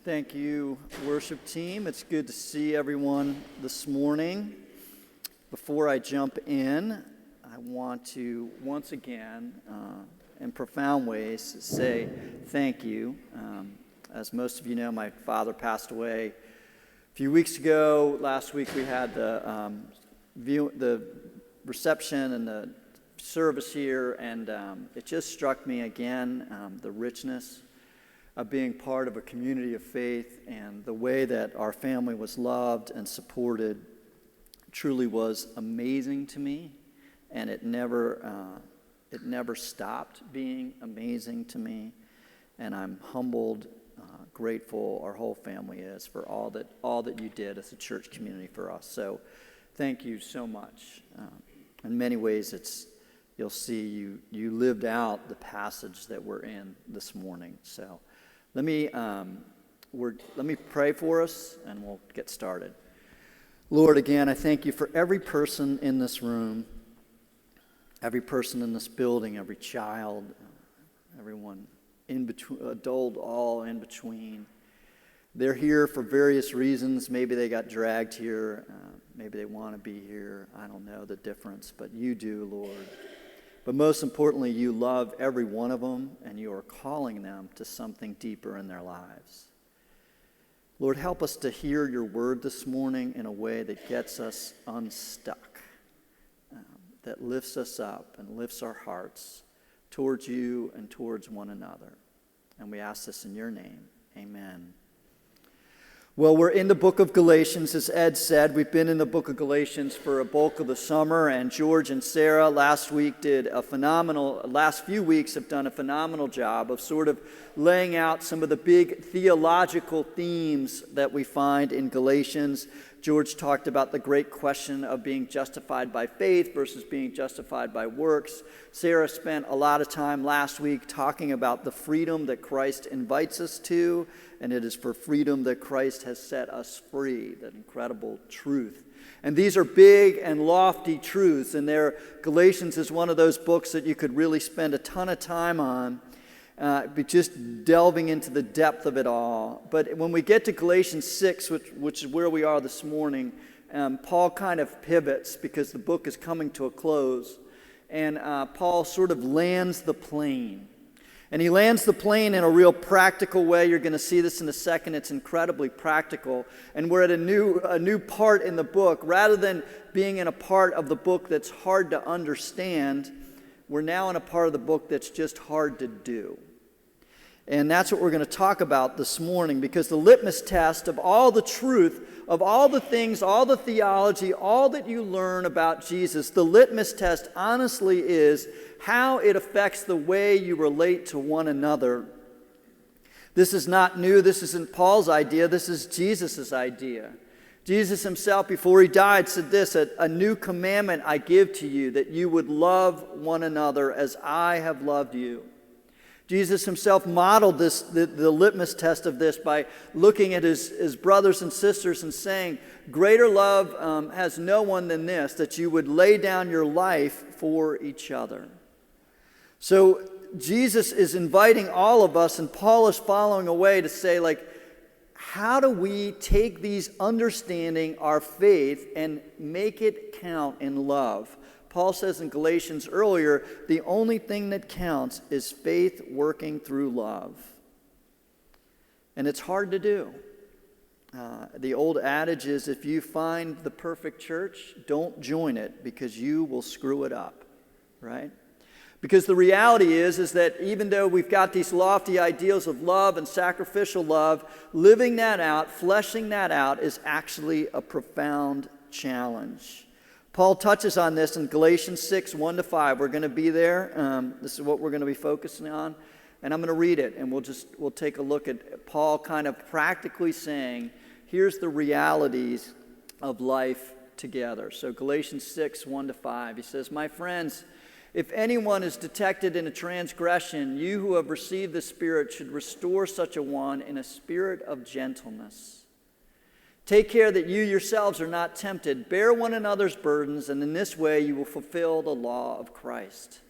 Thank you, worship team. It's good to see everyone this morning. Before I jump in, I want to once again, in profound ways, say thank you. As most of you know, my father passed away a few weeks ago. Last week we had the reception and the service here, and it just struck me again, the richness of being part of a community of faith, and the way that our family was loved and supported truly was amazing to me, and it never stopped being amazing to me, and I'm humbled, grateful, our whole family is, for all that you did as a church community for us. So thank you so much. In many ways, you'll see you lived out the passage that we're in this morning. So let me pray for us, and we'll get started. Lord, again, I thank you for every person in this room, every person in this building, every child, everyone in between, adult, all in between. They're here for various reasons. Maybe they got dragged here. Maybe they want to be here. I don't know the difference, but you do, Lord. But most importantly, you love every one of them, and you are calling them to something deeper in their lives. Lord, help us to hear your word this morning in a way that gets us unstuck, that lifts us up and lifts our hearts towards you and towards one another. And we ask this in your name. Amen. Well, we're in the book of Galatians, as Ed said. We've been in the book of Galatians for a bulk of the summer, and George and Sarah last few weeks have done a phenomenal job of sort of laying out some of the big theological themes that we find in Galatians. George talked about the great question of being justified by faith versus being justified by works. Sarah spent a lot of time last week talking about the freedom that Christ invites us to, and it is for freedom that Christ has set us free, that incredible truth. And these are big and lofty truths, and Galatians is one of those books that you could really spend a ton of time on, just delving into the depth of it all. But when we get to Galatians 6, which is where we are this morning, Paul kind of pivots because the book is coming to a close, and Paul sort of lands the plane. And he lands the plane in a real practical way. You're going to see this in a second. It's incredibly practical. And we're at a new part in the book. Rather than being in a part of the book that's hard to understand, we're now in a part of the book that's just hard to do. And that's what we're going to talk about this morning, because the litmus test of all the truth, of all the things, all the theology, all that you learn about Jesus, the litmus test honestly is how it affects the way you relate to one another. This is not new. This isn't Paul's idea. This is Jesus' idea. Jesus himself, before he died, said this: a new commandment I give to you, that you would love one another as I have loved you. Jesus himself modeled the litmus test of this by looking at his brothers and sisters and saying, greater love has no one than this, that you would lay down your life for each other. So Jesus is inviting all of us, and Paul is following a way to say, how do we take these understanding our faith and make it count in love? Paul says in Galatians earlier, the only thing that counts is faith working through love. And it's hard to do. The old adage is, if you find the perfect church, don't join it, because you will screw it up, right? Because the reality is that even though we've got these lofty ideals of love and sacrificial love, living that out, fleshing that out, is actually a profound challenge. Paul touches on this in Galatians 6, 1-5. We're going to be there. This is what we're going to be focusing on. And I'm going to read it, and we'll take a look at Paul kind of practically saying, here's the realities of life together. So Galatians 6, 1-5, he says, my friends, if anyone is detected in a transgression, you who have received the Spirit should restore such a one in a spirit of gentleness. Take care that you yourselves are not tempted. Bear one another's burdens, and in this way you will fulfill the law of Christ.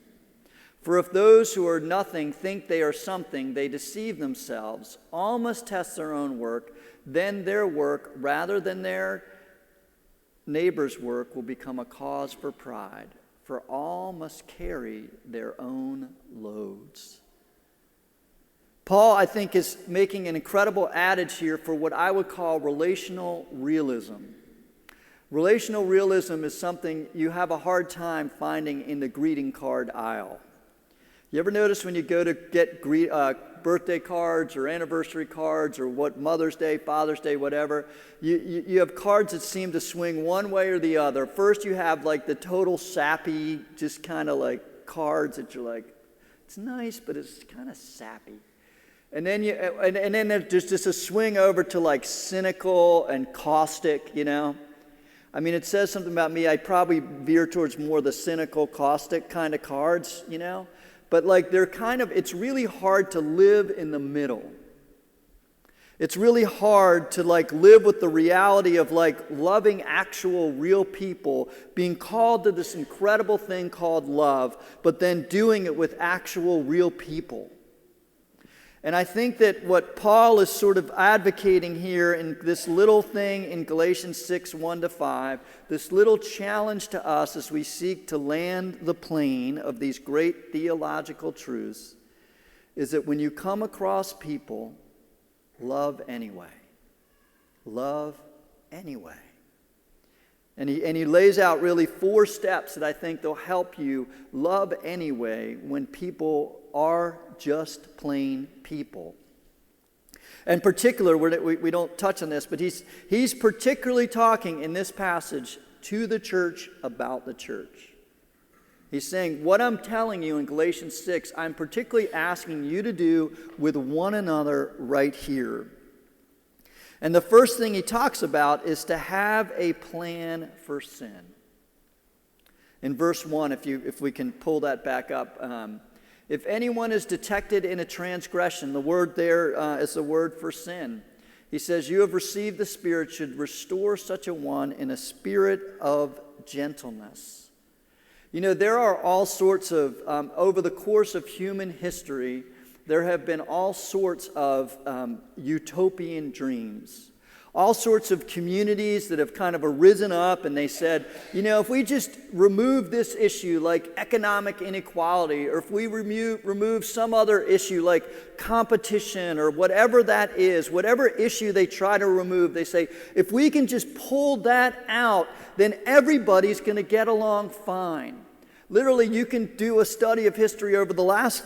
For if those who are nothing think they are something, they deceive themselves. All must test their own work. Then their work, rather than their neighbor's work, will become a cause for pride. For all must carry their own loads. Paul, I think, is making an incredible adage here for what I would call relational realism. Relational realism is something you have a hard time finding in the greeting card aisle. You ever notice when you go to get birthday cards or anniversary cards or what Mother's Day, Father's Day, whatever, you have cards that seem to swing one way or the other. First you have like the total sappy, just kind of like cards that you're like, it's nice, but it's kind of sappy. And then then there's just a swing over to like cynical and caustic, you know. I mean, it says something about me. I probably veer towards more the cynical, caustic kind of cards, you know. But like it's really hard to live in the middle. It's really hard to like live with the reality of like loving actual real people, being called to this incredible thing called love, but then doing it with actual real people. And I think that what Paul is sort of advocating here in this little thing in Galatians 6, 1-5, this little challenge to us as we seek to land the plane of these great theological truths, is that when you come across people, love anyway. Love anyway. And he lays out really 4 steps that I think they'll help you love anyway when people are just plain people. In particular, we don't touch on this, but he's particularly talking in this passage to the church about the church. He's saying, what I'm telling you in Galatians 6, I'm particularly asking you to do with one another right here. And the first thing he talks about is to have a plan for sin. In verse 1, if we can pull that back up, if anyone is detected in a transgression, the word there is the word for sin. He says, you have received the Spirit, should restore such a one in a spirit of gentleness. You know, there are all sorts of, over the course of human history, there have been all sorts of utopian dreams. All sorts of communities that have kind of arisen up and they said, you know, if we just remove this issue like economic inequality, or if we remove some other issue like competition or whatever that is, whatever issue they try to remove, they say, if we can just pull that out, then everybody's going to get along fine. Literally, you can do a study of history over the last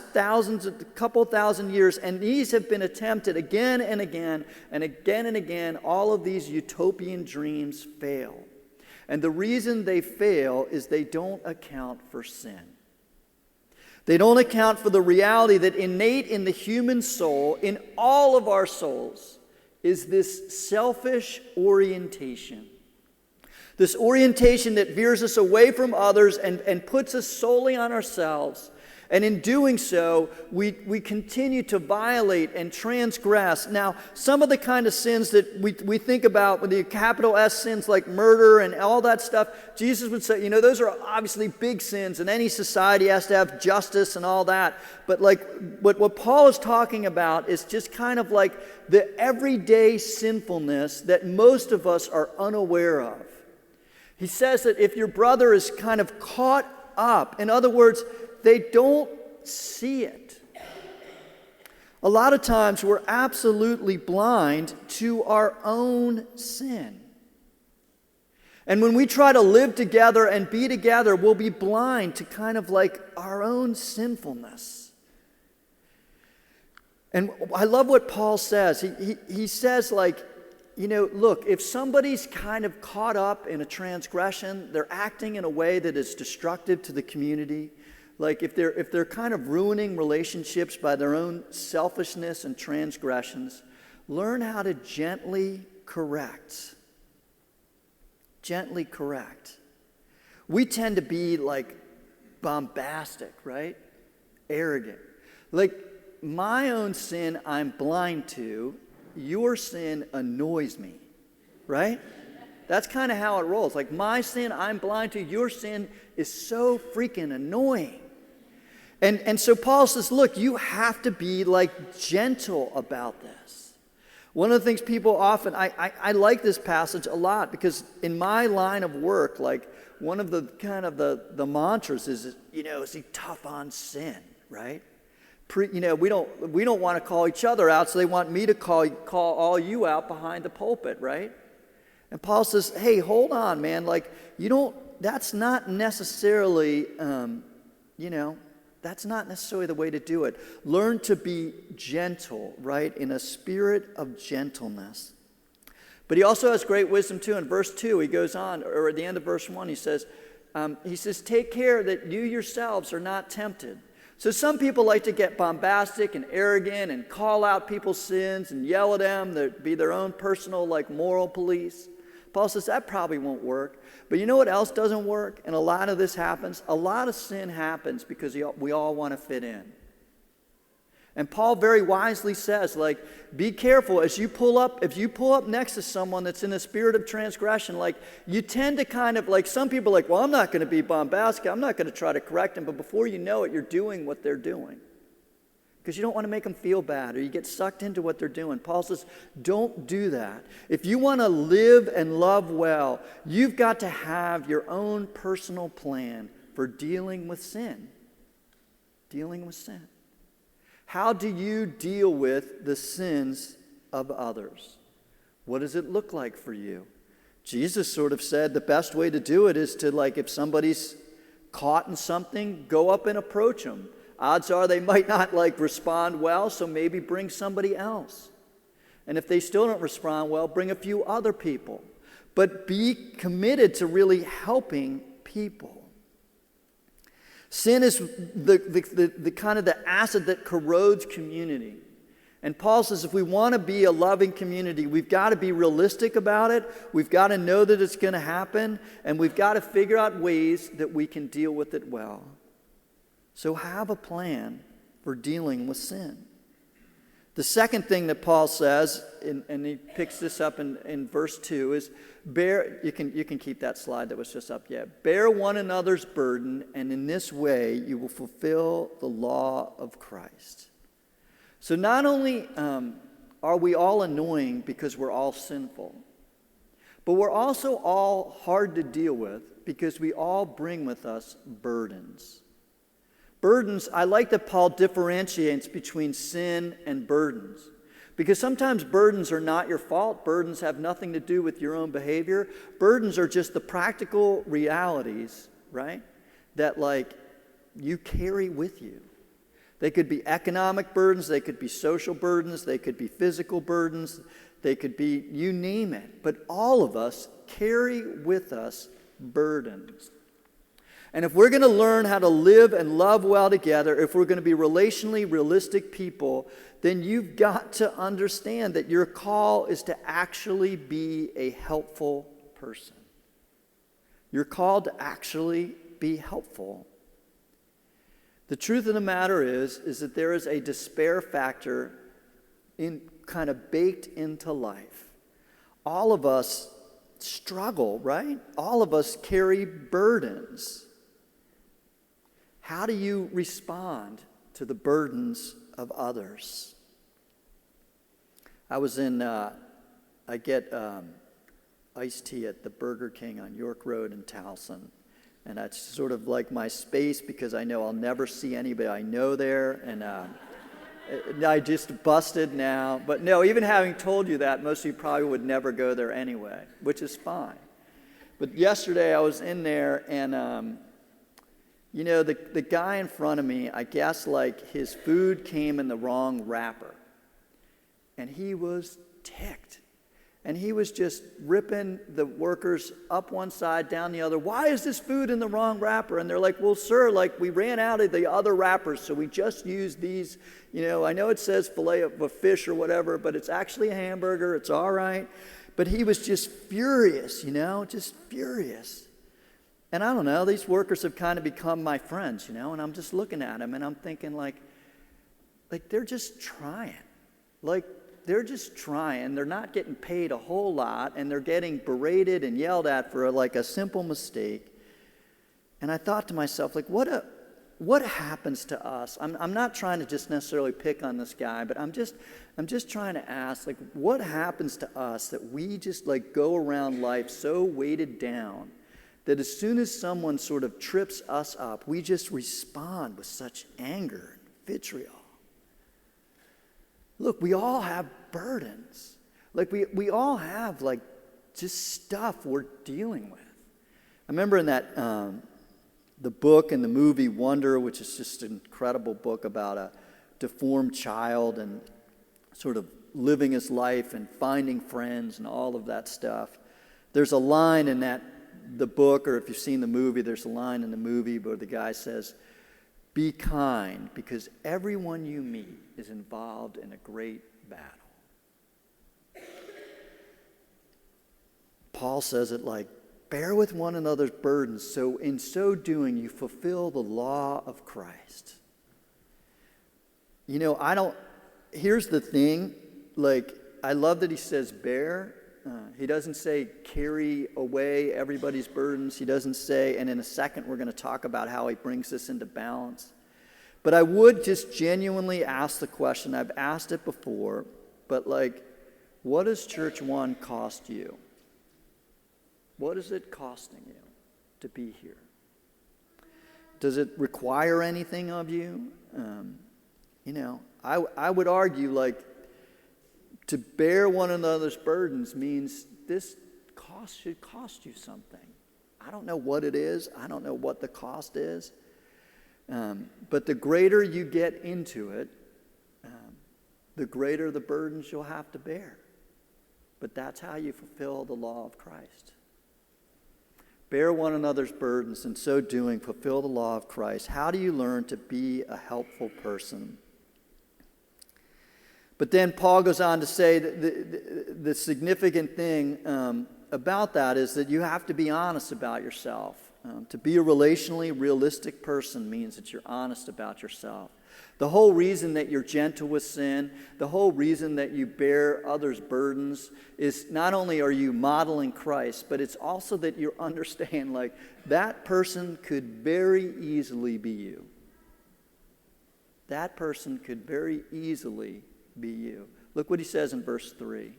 couple thousand years, and these have been attempted again and again and again and again. All of these utopian dreams fail. And the reason they fail is they don't account for sin. They don't account for the reality that innate in the human soul, in all of our souls, is this selfish orientation. This orientation that veers us away from others and puts us solely on ourselves. And in doing so, we continue to violate and transgress. Now, some of the kind of sins that we think about, with the capital S sins like murder and all that stuff, Jesus would say, you know, those are obviously big sins, and any society has to have justice and all that. But like what Paul is talking about is just kind of like the everyday sinfulness that most of us are unaware of. He says that if your brother is kind of caught up, in other words, they don't see it. A lot of times we're absolutely blind to our own sin. And when we try to live together and be together, we'll be blind to kind of like our own sinfulness. And I love what Paul says. He says, like, you know, look, if somebody's kind of caught up in a transgression, they're acting in a way that is destructive to the community. Like if they're kind of ruining relationships by their own selfishness and transgressions, learn how to gently correct. Gently correct. We tend to be like bombastic, right? Arrogant. Like my own sin I'm blind to. Your sin annoys me, right? That's kind of how it rolls. Like my sin I'm blind to, your sin is so freaking annoying. And so Paul says, look, you have to be like gentle about this. One of the things people often, I like this passage a lot because in my line of work, like one of the kind of the mantras is, is he tough on sin, right? We don't want to call each other out, so they want me to call all you out behind the pulpit, right? And Paul says, hey, hold on, man. Like, that's not necessarily, that's not necessarily the way to do it. Learn to be gentle, right? In a spirit of gentleness. But he also has great wisdom too. In verse 2, he goes on, or at the end of verse 1, he says, take care that you yourselves are not tempted. So some people like to get bombastic and arrogant and call out people's sins and yell at them, be their own personal, like, moral police. Paul says that probably won't work. But you know what else doesn't work? And a lot of this happens. A lot of sin happens because we all want to fit in. And Paul very wisely says, like, be careful if you pull up next to someone that's in a spirit of transgression, like, you tend to kind of, like, some people are like, well, I'm not going to be bombastic, I'm not going to try to correct them, but before you know it, you're doing what they're doing. Because you don't want to make them feel bad, or you get sucked into what they're doing. Paul says, don't do that. If you want to live and love well, you've got to have your own personal plan for dealing with sin. Dealing with sin. How do you deal with the sins of others? What does it look like for you? Jesus sort of said the best way to do it is to, like, if somebody's caught in something, go up and approach them. Odds are they might not, like, respond well, so maybe bring somebody else. And if they still don't respond well, bring a few other people. But be committed to really helping people. Sin is the kind of the acid that corrodes community. And Paul says if we want to be a loving community, we've got to be realistic about it. We've got to know that it's going to happen. And we've got to figure out ways that we can deal with it well. So have a plan for dealing with sin. The second thing that Paul says, and he picks this up in verse 2, is you can keep that slide that was just up yet. Bear one another's burden, and in this way you will fulfill the law of Christ. So not only are we all annoying because we're all sinful, but we're also all hard to deal with because we all bring with us burdens. Burdens, I like that Paul differentiates between sin and burdens. Because sometimes burdens are not your fault. Burdens have nothing to do with your own behavior. Burdens are just the practical realities, right? That, like, you carry with you. They could be economic burdens. They could be social burdens. They could be physical burdens. They could be, you name it. But all of us carry with us burdens. And if we're going to learn how to live and love well together, if we're going to be relationally realistic people, then you've got to understand that your call is to actually be a helpful person. You're called to actually be helpful. The truth of the matter is that there is a despair factor kind of baked into life. All of us struggle, right? All of us carry burdens. How do you respond to the burdens of others? I was I get iced tea at the Burger King on York Road in Towson. And that's sort of like my space because I know I'll never see anybody I know there. And I just busted now. But no, even having told you that, most of you probably would never go there anyway, which is fine. But yesterday I was in there and the guy in front of me, I guess, like, his food came in the wrong wrapper. And he was ticked. And he was just ripping the workers up one side, down the other. Why is this food in the wrong wrapper? And they're like, well, sir, like, we ran out of the other wrappers, so we just used these. I know it says fillet of a fish or whatever, but it's actually a hamburger. It's all right. But he was just furious, just furious. And I don't know, these workers have kind of become my friends, and I'm just looking at them and I'm thinking like they're just trying. Like, they're just trying. They're not getting paid a whole lot and they're getting berated and yelled at for a simple mistake. And I thought to myself, like, what what happens to us? I'm not trying to just necessarily pick on this guy, but I'm just trying to ask, like, what happens to us that we just like go around life so weighted down that as soon as someone sort of trips us up, we just respond with such anger and vitriol? Look, we all have burdens. Like we all have like just stuff we're dealing with. I remember in that the book and the movie Wonder, which is just an incredible book about a deformed child and sort of living his life and finding friends and all of that stuff. There's a line in the book, or if you've seen the movie, there's a line in the movie where the guy says, "Be kind, because everyone you meet is involved in a great battle." Paul says it like, bear with one another's burdens, so in so doing you fulfill the law of Christ. You know, here's the thing, like, I love that he says bear. He doesn't say carry away everybody's burdens. He doesn't say, and in a second we're going to talk about how he brings this into balance. But I would just genuinely ask the question, I've asked it before, but like, what does ChurchONE cost you? What is it costing you to be here? Does it require anything of you? You know, I would argue like to bear one another's burdens means this should cost you something. I don't know what it is. I don't know what the cost is. But the greater you get into it, the greater the burdens you'll have to bear. But that's how you fulfill the law of Christ. Bear one another's burdens, and so doing, fulfill the law of Christ. How do you learn to be a helpful person? But then Paul goes on to say that the significant thing about that is that you have to be honest about yourself. To be a relationally realistic person means that you're honest about yourself. The whole reason that you're gentle with sin, the whole reason that you bear others' burdens is not only are you modeling Christ, but it's also that you understand like that person could very easily be you. That person could very easily be you. Look what he says in verse 3. I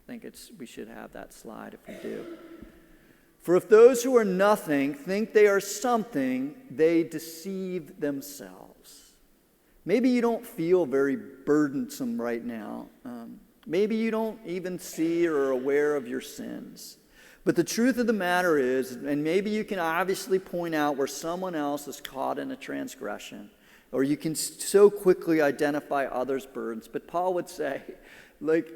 think we should have that slide if we do. For if those who are nothing think they are something, they deceive themselves. Maybe you don't feel very burdensome right now. Maybe you don't even see or are aware of your sins. But the truth of the matter is, and maybe you can obviously point out where someone else is caught in a transgression, or you can so quickly identify others' burdens. But Paul would say, like,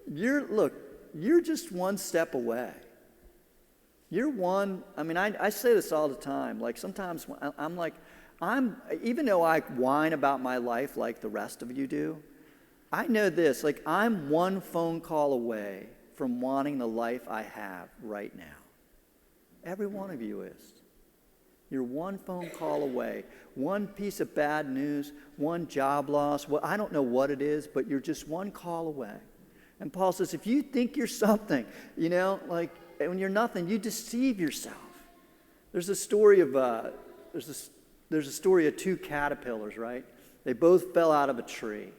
you're just one step away. I say this all the time. Like sometimes even though I whine about my life like the rest of you do, I know this, like I'm one phone call away from wanting the life I have right now. Every one of you is. You're one phone call away, one piece of bad news, one job loss. Well, I don't know what it is, but you're just one call away. And Paul says, if you think you're something, like when you're nothing, you deceive yourself. There's a story of there's a story of two caterpillars, right? They both fell out of a tree.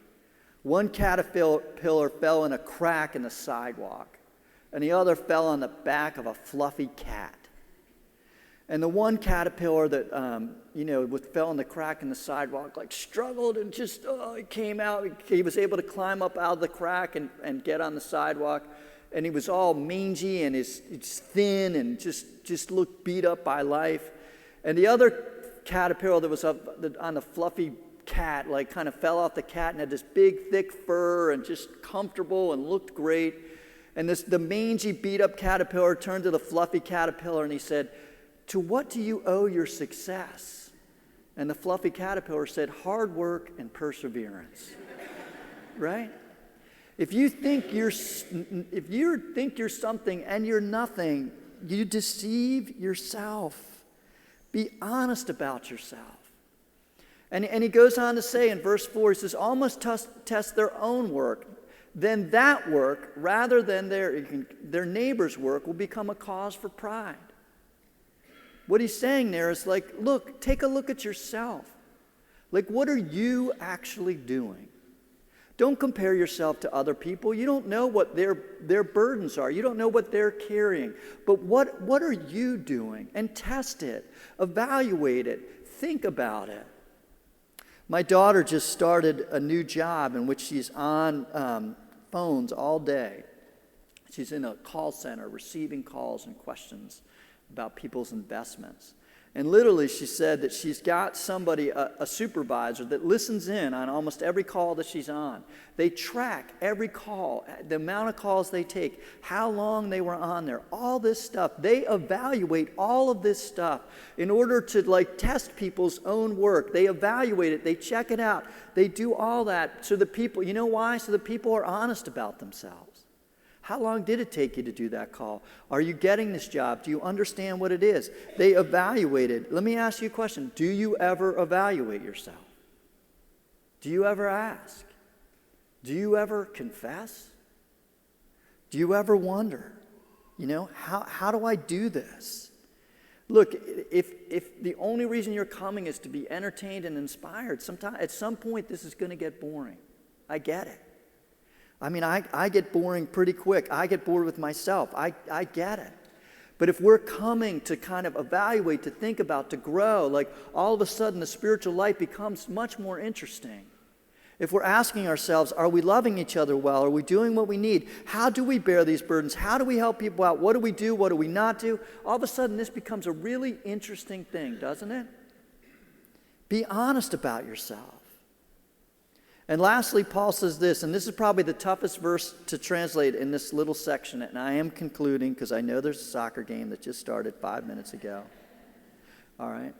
One caterpillar fell in a crack in the sidewalk, and the other fell on the back of a fluffy cat. And the one caterpillar that fell in the crack in the sidewalk, like struggled and just he came out. He was able to climb up out of the crack and get on the sidewalk. And he was all mangy and he's thin and just looked beat up by life. And the other caterpillar that was on the fluffy cat, like kind of fell off the cat and had this big thick fur and just comfortable and looked great. And the mangy beat up caterpillar turned to the fluffy caterpillar and he said, "To what do you owe your success?" And the fluffy caterpillar said, "Hard work and perseverance." Right? If you think you're something and you're nothing, you deceive yourself. Be honest about yourself. And he goes on to say in verse 4, he says, all must test their own work. Then that work, rather than their neighbor's work, will become a cause for pride. What he's saying there is like, look, take a look at yourself. Like, what are you actually doing? Don't compare yourself to other people. You don't know what their burdens are. You don't know what they're carrying. But what are you doing? And test it. Evaluate it. Think about it. My daughter just started a new job in which she's on phones all day. She's in a call center receiving calls and questions about people's investments. And literally, she said that she's got somebody, a supervisor, that listens in on almost every call that she's on. They track every call, the amount of calls they take, how long they were on there, all this stuff. They evaluate all of this stuff in order to test people's own work. They evaluate it. They check it out. They do all that so the people, you know why? So the people are honest about themselves. How long did it take you to do that call? Are you getting this job? Do you understand what it is? They evaluated. Let me ask you a question. Do you ever evaluate yourself? Do you ever ask? Do you ever confess? Do you ever wonder, how do I do this? Look, if the only reason you're coming is to be entertained and inspired, at some point this is going to get boring. I get it. I mean, I get boring pretty quick. I get bored with myself. I get it. But if we're coming to kind of evaluate, to think about, to grow, all of a sudden the spiritual life becomes much more interesting. If we're asking ourselves, are we loving each other well? Are we doing what we need? How do we bear these burdens? How do we help people out? What do we do? What do we not do? All of a sudden this becomes a really interesting thing, doesn't it? Be honest about yourself. And lastly, Paul says this, and this is probably the toughest verse to translate in this little section, and I am concluding because I know there's a soccer game that just started 5 minutes ago. All right?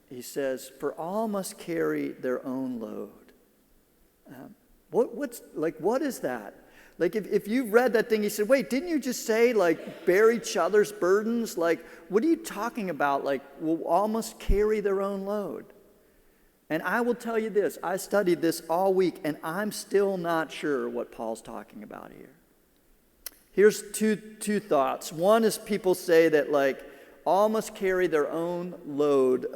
He says, for all must carry their own load. What is that? If you've read that thing, you said, wait, didn't you just say, bear each other's burdens? What are you talking about? All must carry their own load. And I will tell you this, I studied this all week, and I'm still not sure what Paul's talking about here. Here's two thoughts. One is people say that, all must carry their own load,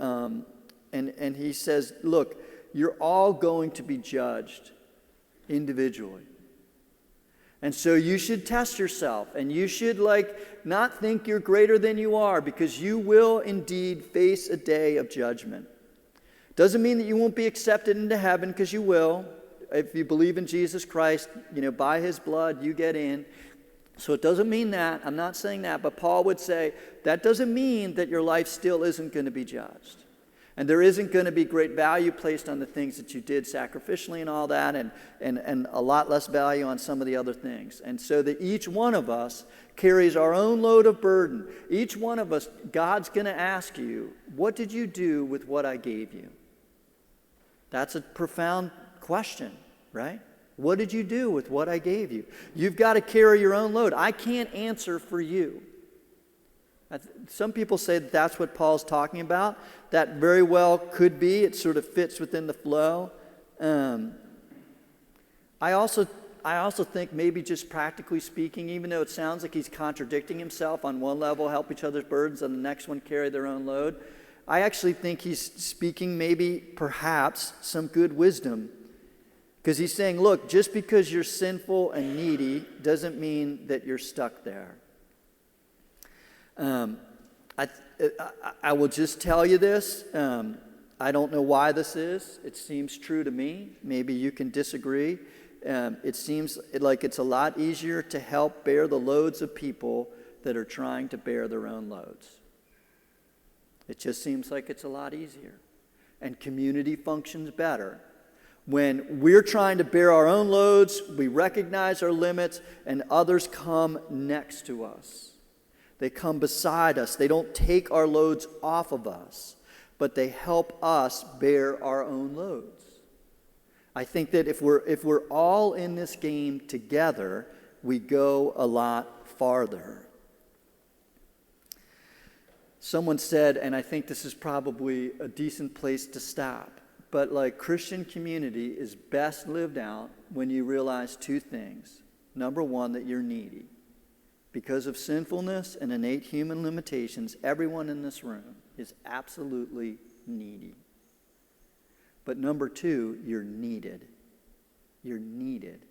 and he says, look, you're all going to be judged individually. And so you should test yourself, and you should, not think you're greater than you are, because you will indeed face a day of judgment. Doesn't mean that you won't be accepted into heaven, because you will. If you believe in Jesus Christ, by his blood, you get in. So it doesn't mean that. I'm not saying that. But Paul would say that doesn't mean that your life still isn't going to be judged. And there isn't going to be great value placed on the things that you did sacrificially and all that, and a lot less value on some of the other things. And so that each one of us carries our own load of burden. Each one of us, God's going to ask you, what did you do with what I gave you? That's a profound question, right? What did you do with what I gave you? You've got to carry your own load. I can't answer for you. Some people say that that's what Paul's talking about. That very well could be. It sort of fits within the flow. I also think maybe just practically speaking, even though it sounds like he's contradicting himself on one level, help each other's burdens, and the next one carry their own load, I actually think he's speaking perhaps some good wisdom. Because he's saying, look, just because you're sinful and needy doesn't mean that you're stuck there. I will just tell you this. I don't know why this is. It seems true to me. Maybe you can disagree. It seems like it's a lot easier to help bear the loads of people that are trying to bear their own loads. It just seems like it's a lot easier. And community functions better. When we're trying to bear our own loads, we recognize our limits, and others come next to us. They come beside us. They don't take our loads off of us, but they help us bear our own loads. I think that if we're all in this game together, we go a lot farther. Someone said, and I think this is probably a decent place to stop, but Christian community is best lived out when you realize two things. Number one, that you're needy. Because of sinfulness and innate human limitations, everyone in this room is absolutely needy. But number two, you're needed. You're needed.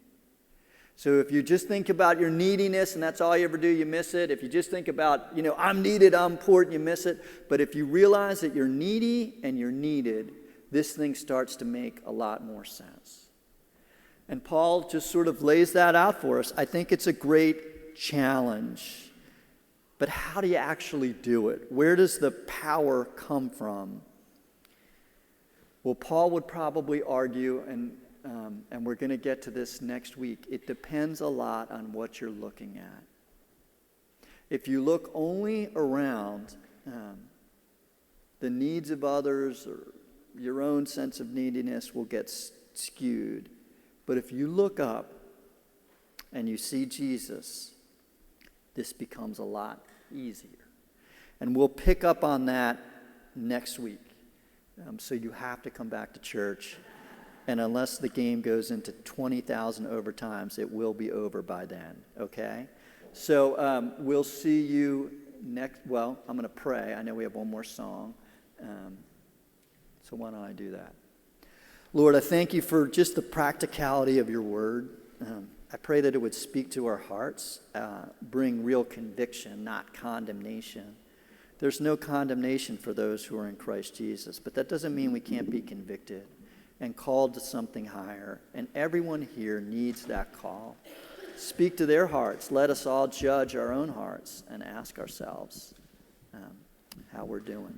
So if you just think about your neediness and that's all you ever do, you miss it. If you just think about, I'm needed, I'm important, you miss it. But if you realize that you're needy and you're needed, this thing starts to make a lot more sense. And Paul just sort of lays that out for us. I think it's a great challenge. But how do you actually do it? Where does the power come from? Well, Paul would probably argue, and we're going to get to this next week, it depends a lot on what you're looking at. If you look only around the needs of others or your own sense of neediness will get skewed. But if you look up and you see Jesus, this becomes a lot easier. And we'll pick up on that next week. So you have to come back to church. And unless the game goes into 20,000 overtimes, it will be over by then, okay? So we'll see you next. Well, I'm going to pray. I know we have one more song. So why don't I do that? Lord, I thank you for just the practicality of your word. I pray that it would speak to our hearts, bring real conviction, not condemnation. There's no condemnation for those who are in Christ Jesus, but that doesn't mean we can't be convicted and called to something higher. And everyone here needs that call. Speak to their hearts. Let us all judge our own hearts and ask ourselves how we're doing.